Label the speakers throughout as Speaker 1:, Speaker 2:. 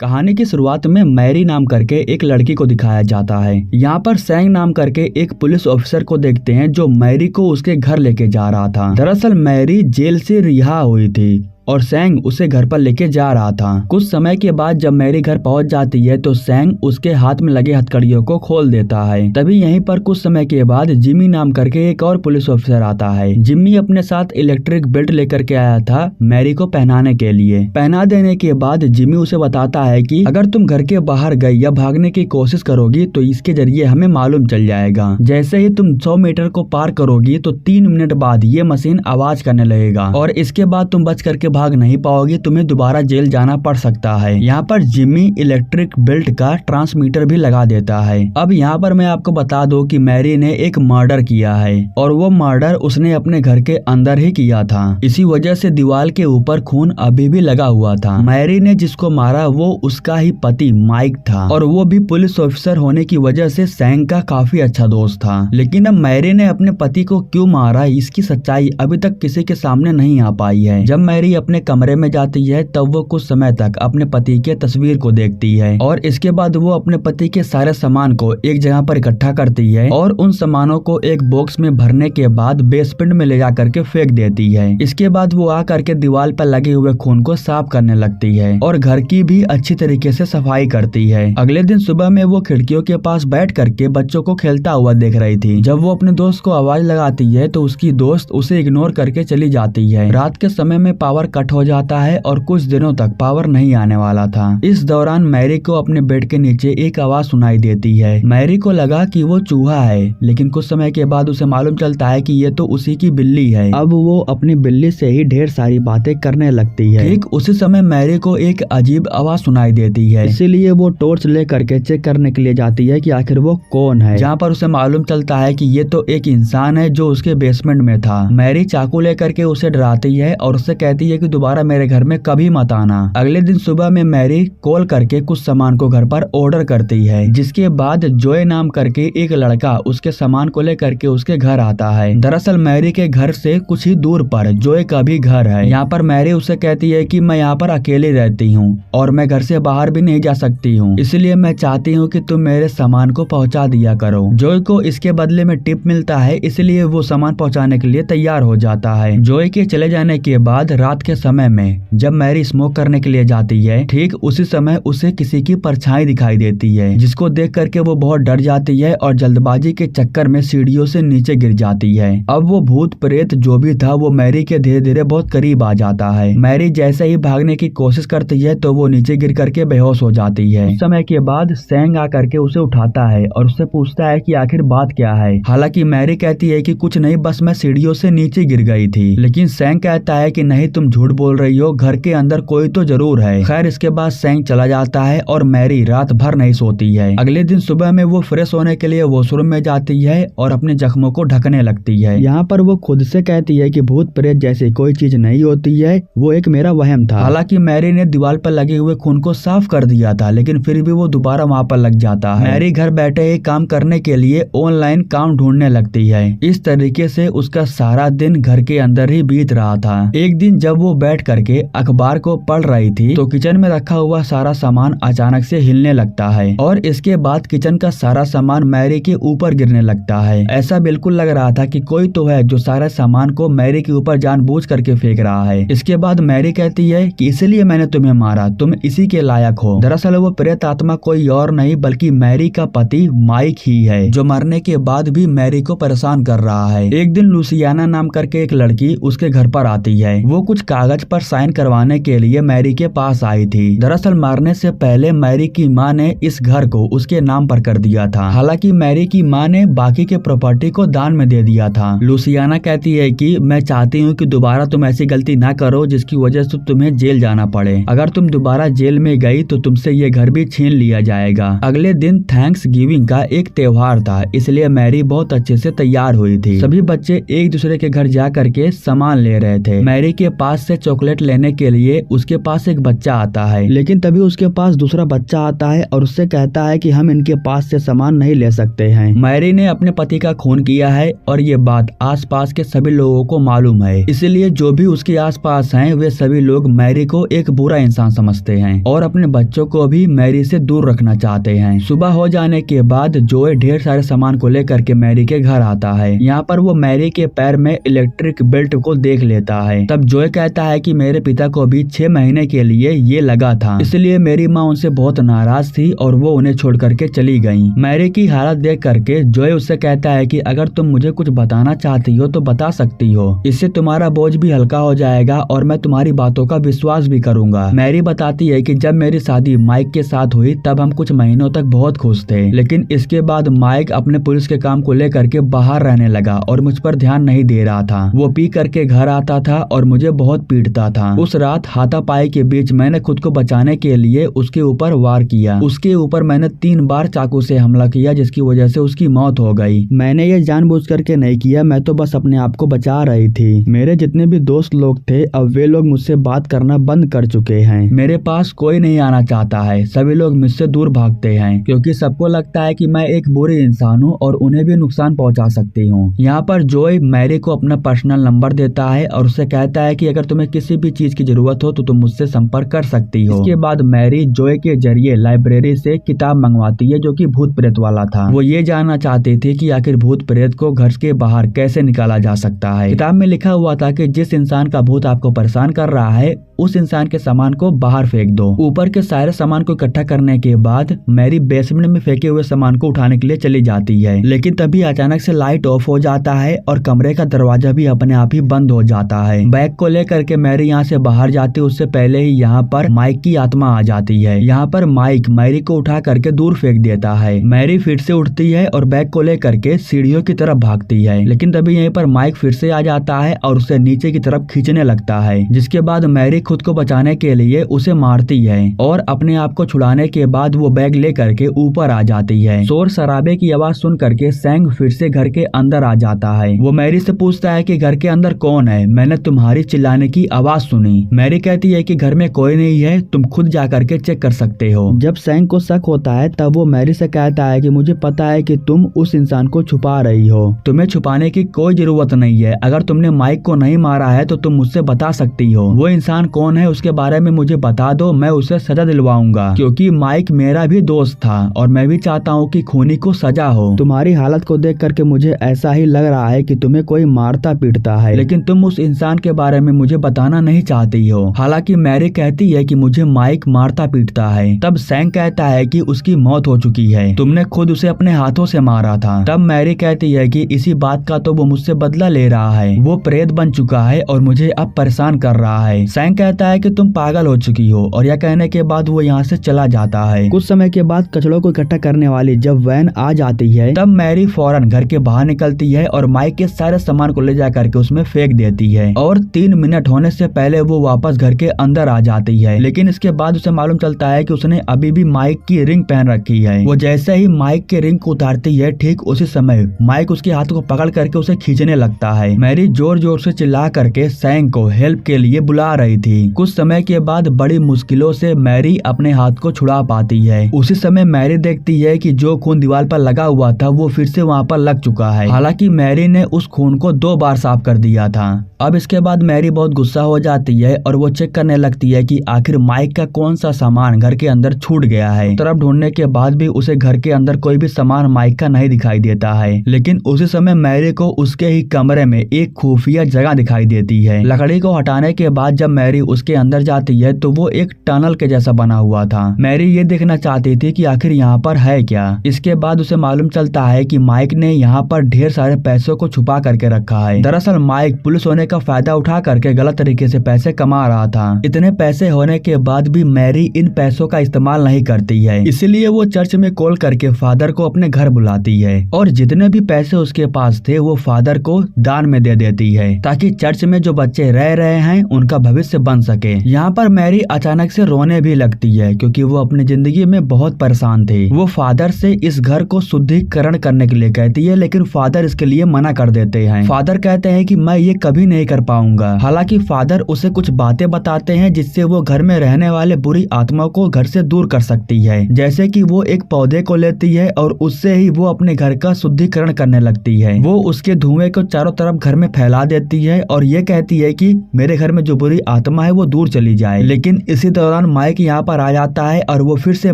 Speaker 1: कहानी की शुरुआत में मैरी नाम करके एक लड़की को दिखाया जाता है। यहाँ पर सैंग नाम करके एक पुलिस ऑफिसर को देखते हैं जो मैरी को उसके घर लेके जा रहा था। दरअसल मैरी जेल से रिहा हुई थी और सैंग उसे घर पर लेके जा रहा था। कुछ समय के बाद जब मैरी घर पहुंच जाती है तो सैंग उसके हाथ में लगे हथकड़ियों को खोल देता है। तभी यहीं पर कुछ समय के बाद जिमी नाम करके एक और पुलिस ऑफिसर आता है। जिमी अपने साथ इलेक्ट्रिक बेल्ट लेकर के आया था मैरी को पहनाने के लिए। पहना देने के बाद जिमी उसे बताता है कि अगर तुम घर के बाहर गई या भागने की कोशिश करोगी तो इसके जरिए हमें मालूम चल जाएगा। जैसे ही तुम 100 मीटर को पार करोगी तो 3 मिनट बाद ये मशीन आवाज करने लगेगा और इसके बाद तुम बच करके भाग नहीं पाओगे, तुम्हें दोबारा जेल जाना पड़ सकता है। यहाँ पर जिमी इलेक्ट्रिक बेल्ट का ट्रांसमीटर भी लगा देता है। अब यहाँ पर मैं आपको बता दूं कि मैरी ने एक मर्डर किया है और वो मर्डर उसने अपने घर के अंदर ही किया था। इसी वजह से दीवार के ऊपर खून अभी भी लगा हुआ था। मैरी ने जिसको मारा वो उसका ही पति माइक था और वो भी पुलिस ऑफिसर होने की वजह से सैंग का काफी अच्छा दोस्त था। लेकिन अब मैरी ने अपने पति को क्यों मारा इसकी सच्चाई अभी तक किसी के सामने नहीं आ पाई है। जब मैरी अपने कमरे में जाती है तब वो कुछ समय तक अपने पति के तस्वीर को देखती है और इसके बाद वो अपने पति के सारे सामान को एक जगह पर इकट्ठा करती है और उन सामानों को एक बॉक्स में भरने के बाद बेसमेंट में ले जा करके फेंक देती है। इसके बाद वो आ करके दीवार पर लगे हुए खून को साफ करने लगती है और घर की भी अच्छी तरीके से सफाई करती है। अगले दिन सुबह में वो खिड़कियों के पास बैठ करके बच्चों को खेलता हुआ देख रही थी। जब वो अपने दोस्त को आवाज लगाती है तो उसकी दोस्त उसे इग्नोर करके चली जाती है। रात के समय में पावर कट हो जाता है और कुछ दिनों तक पावर नहीं आने वाला था। इस दौरान मैरी को अपने बेड के नीचे एक आवाज सुनाई देती है। मैरी को लगा कि वो चूहा है, लेकिन कुछ समय के बाद उसे मालूम चलता है कि ये तो उसी की बिल्ली है। अब वो अपनी बिल्ली से ही ढेर सारी बातें करने लगती है। ठीक उसी समय मैरी को एक अजीब आवाज सुनाई देती है, इसीलिए वो टॉर्च ले करके चेक करने के लिए जाती है कि आखिर वो कौन है। जहाँ पर उसे मालूम चलता है कि ये तो एक इंसान है जो उसके बेसमेंट में था। मैरी चाकू लेकर के उसे डराती है और उससे कहती है कि दोबारा मेरे घर में कभी मत आना। अगले दिन सुबह में मैरी कॉल करके कुछ सामान को घर पर ऑर्डर करती है, जिसके बाद जोए नाम करके एक लड़का उसके सामान को लेकर के उसके घर आता है। दरअसल मैरी के घर से कुछ ही दूर पर जोए का भी घर है। यहाँ पर मैरी उसे कहती है कि मैं यहाँ पर अकेली रहती हूँ और मैं घर से बाहर भी नहीं जा सकती हूँ, इसलिए मैं चाहती हूँ कि तुम मेरे सामान को पहुँचा दिया करो। जोए को इसके बदले में टिप मिलता है, इसलिए वो सामान पहुँचाने के लिए तैयार हो जाता है। जोए के चले जाने के बाद रात के समय में जब मैरी स्मोक करने के लिए जाती है, ठीक उसी समय उसे किसी की परछाई दिखाई देती है, जिसको देख करके वो बहुत डर जाती है और जल्दबाजी के चक्कर में सीढ़ियों से नीचे गिर जाती है। अब वो भूत प्रेत जो भी था वो मैरी के धीरे धीरे बहुत करीब आ जाता है। मैरी जैसे ही भागने की कोशिश करती है तो वो नीचे गिर करके बेहोश हो जाती है। कुछ समय के बाद सैंग आ करके उसे उठाता है और उससे पूछता है कि आखिर बात क्या है। हालांकि मैरी कहती है कि कुछ नहीं, बस मैं सीढ़ियों से नीचे गिर गई थी। लेकिन सैंग कहता है कि नहीं, तुम झूठ बोल रही हो, घर के अंदर कोई तो जरूर है। खैर इसके बाद सैंग चला जाता है और मैरी रात भर नहीं सोती है। अगले दिन सुबह में वो फ्रेश होने के लिए वॉशरूम में जाती है और अपने जख्मों को ढकने लगती है। यहाँ पर वो खुद से कहती है कि भूत प्रेत जैसी कोई चीज नहीं होती है, वो एक मेरा वहम था। हालांकि मैरी ने दीवार पर लगे हुए खून को साफ कर दिया था, लेकिन फिर भी वो दोबारा वहाँ पर लग जाता है। मैरी घर बैठे ही काम करने के लिए ऑनलाइन काम ढूंढने लगती है। इस तरीके से उसका सारा दिन घर के अंदर ही बीत रहा था। एक दिन जब वो बैठ करके अखबार को पढ़ रही थी तो किचन में रखा हुआ सारा सामान अचानक से हिलने लगता है और इसके बाद किचन का सारा सामान मैरी के ऊपर गिरने लगता है। ऐसा बिल्कुल लग रहा था कि कोई तो है जो सारे सामान को मैरी के ऊपर जानबूझ करके फेंक रहा है। इसके बाद मैरी कहती है कि इसलिए मैंने तुम्हें मारा, तुम इसी के लायक हो। दरअसल वो प्रेत आत्मा कोई और नहीं बल्कि मैरी का पति माइक ही है, जो मरने के बाद भी मैरी को परेशान कर रहा है। एक दिन लुसियाना नाम करके एक लड़की उसके घर पर आती है। वो कुछ कागज पर साइन करवाने के लिए मैरी के पास आई थी। दरअसल मारने से पहले मैरी की माँ ने इस घर को उसके नाम पर कर दिया था। हालांकि मैरी की माँ ने बाकी के प्रॉपर्टी को दान में दे दिया था। लुसियाना कहती है कि मैं चाहती हूँ कि दोबारा तुम ऐसी गलती ना करो जिसकी वजह से तुम्हें जेल जाना पड़े। अगर तुम दोबारा जेल में गई तो तुमसे ये घर भी छीन लिया जाएगा। अगले दिन थैंक्स गिविंग का एक त्योहार था, इसलिए मैरी बहुत अच्छे से तैयार हुई थी। सभी बच्चे एक दूसरे के घर जा करके सामान ले रहे थे। मैरी के पास से चॉकलेट लेने के लिए उसके पास एक बच्चा आता है, लेकिन तभी उसके पास दूसरा बच्चा आता है और उससे कहता है कि हम इनके पास से सामान नहीं ले सकते हैं। मैरी ने अपने पति का खून किया है और ये बात आसपास के सभी लोगों को मालूम है, इसलिए जो भी उसके आसपास हैं वे सभी लोग मैरी को एक बुरा इंसान समझते हैं और अपने बच्चों को भी मैरी से दूर रखना चाहते हैं। सुबह हो जाने के बाद जोए ढेर सारे सामान को लेकर के मैरी के घर आता है। यहाँ पर वो मैरी के पैर में इलेक्ट्रिक बेल्ट को देख लेता है। तब जोए कहता है कि मेरे पिता को भी 6 महीने के लिए ये लगा था, इसलिए मेरी माँ उनसे बहुत नाराज थी और वो उन्हें छोड़ करके चली गई। मैरी की हालत देख करके जोए उससे कहता है कि अगर तुम मुझे कुछ बताना चाहती हो तो बता सकती हो, इससे तुम्हारा बोझ भी हल्का हो जाएगा और मैं तुम्हारी बातों का विश्वास भी करूंगा। मैरी बताती है कि जब मेरी शादी माइक के साथ हुई तब हम कुछ महीनों तक बहुत खुश थे, लेकिन इसके बाद माइक अपने पुलिस के काम को लेकर के बाहर रहने लगा और मुझ पर ध्यान नहीं दे रहा था। वो पी करके घर आता था और मुझे बहुत पीटता था। उस रात हाथापाई के बीच मैंने खुद को बचाने के लिए उसके ऊपर वार किया। उसके ऊपर मैंने 3 बार चाकू से हमला किया, जिसकी वजह से उसकी मौत हो गई। मैंने ये जानबूझ करके नहीं किया, मैं तो बस अपने आप को बचा रही थी। मेरे जितने भी दोस्त लोग थे अब वे लोग मुझसे बात करना बंद कर चुके हैं। मेरे पास कोई नहीं आना चाहता है, सभी लोग मुझसे दूर भागते हैं क्योंकि सबको लगता है कि मैं एक बुरी इंसान हूँ और उन्हें भी नुकसान पहुँचा सकती हूँ। यहाँ पर जोए मैरी को अपना पर्सनल नंबर देता है और उससे कहता है कि अगर तुम्हें किसी भी चीज की जरूरत हो तो तुम मुझसे संपर्क कर सकती हो। इसके बाद मैरी जोए के जरिए लाइब्रेरी से किताब मंगवाती है जो कि भूत प्रेत वाला था। वो ये जानना चाहती थी कि आखिर भूत प्रेत को घर के बाहर कैसे निकाला जा सकता है। किताब में लिखा हुआ था कि जिस इंसान का भूत आपको परेशान कर रहा है उस इंसान के सामान को बाहर फेंक दो। ऊपर के सारे सामान को इकट्ठा करने के बाद मैरी बेसमेंट में फेंके हुए सामान को उठाने के लिए चली जाती है, लेकिन तभी अचानक से लाइट ऑफ हो जाता है और कमरे का दरवाजा भी अपने आप ही बंद हो जाता है। बैग को लेकर के मैरी यहाँ से बाहर जाती है, उससे पहले ही यहाँ पर माइक की आत्मा आ जाती है। यहाँ पर माइक मैरी को उठा करके दूर फेंक देता है। मैरी फिर से उठती है और बैग को लेकर के सीढ़ियों की तरफ भागती है, लेकिन तभी यहीं पर माइक फिर से आ जाता है और उसे नीचे की तरफ खींचने लगता है, जिसके बाद मैरी खुद को बचाने के लिए उसे मारती है और अपने आप को छुड़ाने के बाद वो बैग ले करके ऊपर आ जाती है। शोर शराबे की आवाज सुन करके सैंग फिर से घर के अंदर आ जाता है। वो मैरी से पूछता है कि घर के अंदर कौन है, मैंने तुम्हारी चिल्लाने की आवाज सुनी। मैरी कहती है कि घर में कोई नहीं है, तुम खुद जा करके चेक कर सकते हो। जब सैंग को शक होता है तब वो मैरी से कहता है कि मुझे पता है कि तुम उस इंसान को छुपा रही हो, तुम्हें छुपाने की कोई जरूरत नहीं है। अगर तुमने माइक को नहीं मारा है तो तुम मुझसे बता सकती हो। वो इंसान कौन है उसके बारे में मुझे बता दो, मैं उसे सजा दिलवाऊंगा, क्योंकि माइक मेरा भी दोस्त था और मैं भी चाहता हूँ कि खूनी को सजा हो। तुम्हारी हालत को देख करके मुझे ऐसा ही लग रहा है कि तुम्हें कोई मारता पीटता है, लेकिन तुम उस इंसान के बारे में मुझे बताना नहीं चाहती हो। हालांकि मैरी कहती है कि मुझे माइक मारता पीटता है। तब सैंग कहता है कि उसकी मौत हो चुकी है, तुमने खुद उसे अपने हाथों से मारा था। तब मैरी कहती है कि इसी बात का तो वो मुझसे बदला ले रहा है, वो प्रेत बन चुका है और मुझे अब परेशान कर रहा है। सैंग कहता है कि तुम पागल हो चुकी हो और यह कहने के बाद वो यहाँ से चला जाता है। कुछ समय के बाद कचड़ों को इकट्ठा करने वाली जब वैन आ जाती है तब मैरी फौरन घर के बाहर निकलती है और माइक के सारे सामान को ले जा करके उसमें फेंक देती है और 3 मिनट होने से पहले वो वापस घर के अंदर आ जाती है। लेकिन इसके बाद उसे मालूम चलता है कि उसने अभी भी माइक की रिंग पहन रखी है। वो जैसे ही माइक के रिंग को उतारती है ठीक उसी समय माइक उसके हाथ को पकड़ करके उसे खींचने लगता है। मैरी जोर जोर से चिल्ला करके सैंग को हेल्प के लिए बुला रही थी। कुछ समय के बाद बड़ी मुश्किलों से मैरी अपने हाथ को छुड़ा पाती है। उसी समय मैरी देखती है कि जो खून दीवार पर लगा हुआ था वो फिर से वहाँ पर लग चुका है। हालांकि मैरी ने उस खून को 2 बार साफ कर दिया था। अब इसके बाद मैरी बहुत गुस्सा हो जाती है और वो चेक करने लगती है कि आखिर माइक का कौन सा सामान घर के अंदर छूट गया है। तरफ ढूंढने के बाद भी उसे घर के अंदर कोई भी सामान माइक का नहीं दिखाई देता है। लेकिन उसी समय मैरी को उसके ही कमरे में एक खुफिया जगह दिखाई देती है। लकड़ी को हटाने के बाद जब मैरी उसके अंदर जाती है तो वो एक टनल के जैसा बना हुआ था। मैरी ये देखना चाहती थी कि आखिर यहाँ पर है क्या। इसके बाद उसे मालूम चलता है कि माइक ने यहाँ पर ढेर सारे पैसों को छुपा करके रखा है। दरअसल माइक पुलिस होने का फायदा उठा करके गलत तरीके से पैसे कमा रहा था। इतने पैसे होने के बाद भी मैरी इन पैसों का इस्तेमाल नहीं करती है, इसलिए वो चर्च में कॉल करके फादर को अपने घर बुलाती है और जितने भी पैसे उसके पास थे वो फादर को दान में दे देती है ताकि चर्च में जो बच्चे रह रहे हैं उनका भविष्य बन सके। यहाँ पर मैरी अचानक से रोने भी लगती है क्योंकि वो अपनी जिंदगी में बहुत परेशान थी। वो फादर से इस घर को शुद्धिकरण करने के लिए कहती है, लेकिन फादर इसके लिए मना कर देते हैं। फादर कहते हैं कि मैं ये कभी नहीं कर पाऊंगा। हालांकि कि फादर उसे कुछ बातें बताते हैं जिससे वो घर में रहने वाले बुरी आत्मा को घर से दूर कर सकती है। जैसे कि वो एक पौधे को लेती है और उससे ही वो अपने घर का शुद्धिकरण करने लगती है। वो उसके धुएं को चारों तरफ घर में फैला देती है और ये कहती है कि मेरे घर में जो बुरी आत्मा है वो दूर चली जाए। लेकिन इसी दौरान माइक यहाँ पर आ जाता है और वो फिर से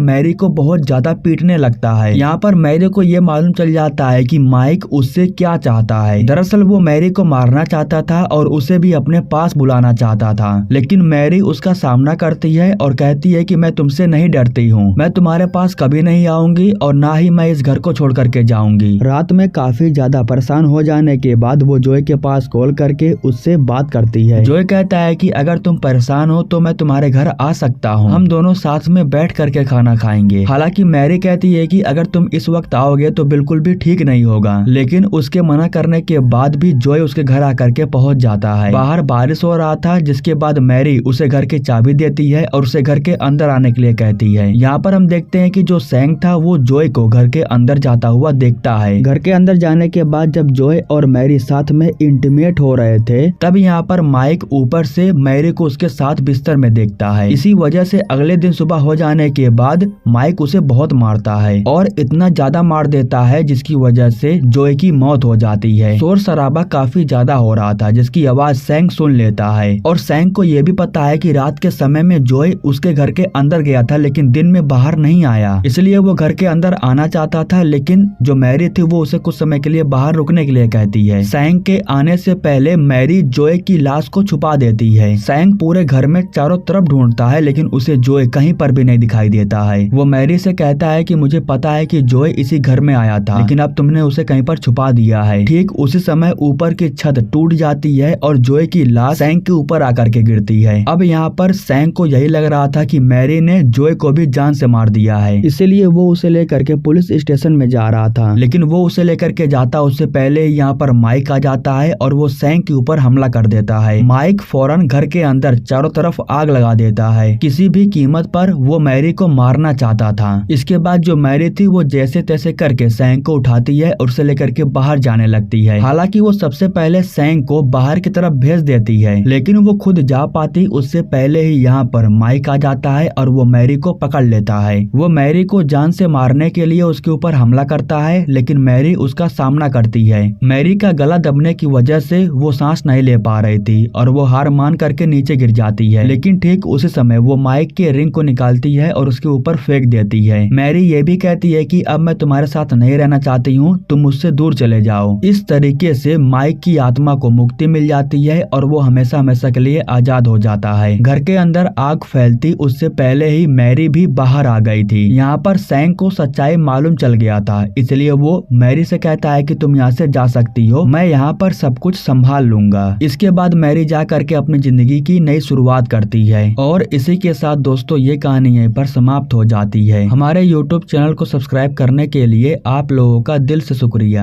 Speaker 1: मैरी को बहुत ज्यादा पीटने लगता है। यहाँ पर मैरी को ये मालूम चल जाता है कि माइक उससे क्या चाहता है। दरअसल वो मैरी को मारना चाहता था और उसे भी अपने पास बुलाना चाहता था, लेकिन मैरी उसका सामना करती है और कहती है कि मैं तुमसे नहीं डरती हूँ, मैं तुम्हारे पास कभी नहीं आऊंगी और ना ही मैं इस घर को छोड़ करके जाऊंगी। रात में काफी ज्यादा परेशान हो जाने के बाद वो जोय के पास कॉल करके उससे बात करती है। जोय कहता है कि अगर तुम परेशान हो तो मैं तुम्हारे घर आ सकता हूँ, हम दोनों साथ में बैठ करके खाना खाएंगे। हालांकि मैरी कहती है कि अगर तुम इस वक्त आओगे तो बिल्कुल भी ठीक नहीं होगा, लेकिन उसके मना करने के बाद भी जोय उसके घर आकर के पहुंच जाता है। बाहर बारिश हो रहा था, जिसके बाद मैरी उसे घर की चाबी देती है और उसे घर के अंदर आने के लिए कहती है। यहाँ पर हम देखते हैं कि जो सैंग था वो जोय को घर के अंदर जाता हुआ देखता है। घर के अंदर जाने के बाद जब जोय और मैरी साथ में इंटीमेट हो रहे थे, तब यहाँ पर माइक ऊपर से मैरी को उसके साथ बिस्तर में देखता है। इसी वजह से अगले दिन सुबह हो जाने के बाद माइक उसे बहुत मारता है और इतना ज्यादा मार देता है जिसकी वजह से जोय की मौत हो जाती है। शोर शराबा काफी ज्यादा हो रहा था जिसकी आवाज सैंग सुन लेता है और सैंग को ये भी पता है कि रात के समय में जोय उसके घर के अंदर गया था लेकिन दिन में बाहर नहीं आया, इसलिए वो घर के अंदर आना चाहता था, लेकिन जो मैरी थी वो उसे कुछ समय के लिए बाहर रुकने के लिए कहती है। सैंग के आने से पहले मैरी जोय की लाश को छुपा देती है। सैंग पूरे घर में चारों तरफ ढूंढता है लेकिन उसे जोय कहीं पर भी नहीं दिखाई देता है। वो मैरी से कहता है कि मुझे पता है कि जोय इसी घर में आया था, लेकिन अब तुमने उसे कहीं पर छुपा दिया है। ठीक उसी समय ऊपर की छत टूट जाती है और जोय की लाश सैंग के ऊपर आकर के गिरती है। अब यहाँ पर सैंग को यही लग रहा था कि मैरी ने जोय को भी जान से मार दिया है, इसलिए वो उसे लेकर के पुलिस स्टेशन में जा रहा था। लेकिन वो उसे लेकर के जाता उससे पहले यहाँ पर माइक आ जाता है और वो सैंग के ऊपर हमला कर देता है। माइक फौरन घर के अंदर चारों तरफ आग लगा देता है। किसी भी कीमत पर वो मैरी को मारना चाहता था। इसके बाद जो मैरी थी वो जैसे तैसे करके सैंग को उठाती है और उसे लेकर के बाहर जाने लगती है। हालांकि वो सबसे पहले सैंग को बाहर की तरफ भेज देती है, लेकिन वो खुद जा पाती उससे पहले ही यहाँ पर माइक आ जाता है और वो मैरी को पकड़ लेता है। वो मैरी को जान से मारने के लिए उसके ऊपर हमला करता है, लेकिन मैरी उसका सामना करती है। मैरी का गला दबने की वजह से वो सांस नहीं ले पा रही थी और वो हार मान करके नीचे गिर जाती है। लेकिन ठीक उसी समय वो माइक के रिंग को निकालती है और उसके ऊपर फेंक देती है। मैरी ये भी कहती है कि अब मैं तुम्हारे साथ नहीं रहना चाहती हूँ, तुम मुझसे दूर चले जाओ। इस तरीके से माइक की आत्मा को मुक्ति मिल जाती है और वो हमेशा हमेशा के लिए आजाद हो जाता है। घर के अंदर आग फैलती उससे पहले ही मैरी भी बाहर आ गई थी। यहाँ पर सैंग को सच्चाई मालूम चल गया था, इसलिए वो मैरी से कहता है कि तुम यहाँ से जा सकती हो, मैं यहाँ पर सब कुछ संभाल लूंगा। इसके बाद मैरी जा करके अपनी जिंदगी की नई शुरुआत करती है। और इसी के साथ दोस्तों ये कहानी यहीं पर समाप्त हो जाती है। हमारे YouTube चैनल को सब्सक्राइब करने के लिए आप लोगों का दिल से शुक्रिया।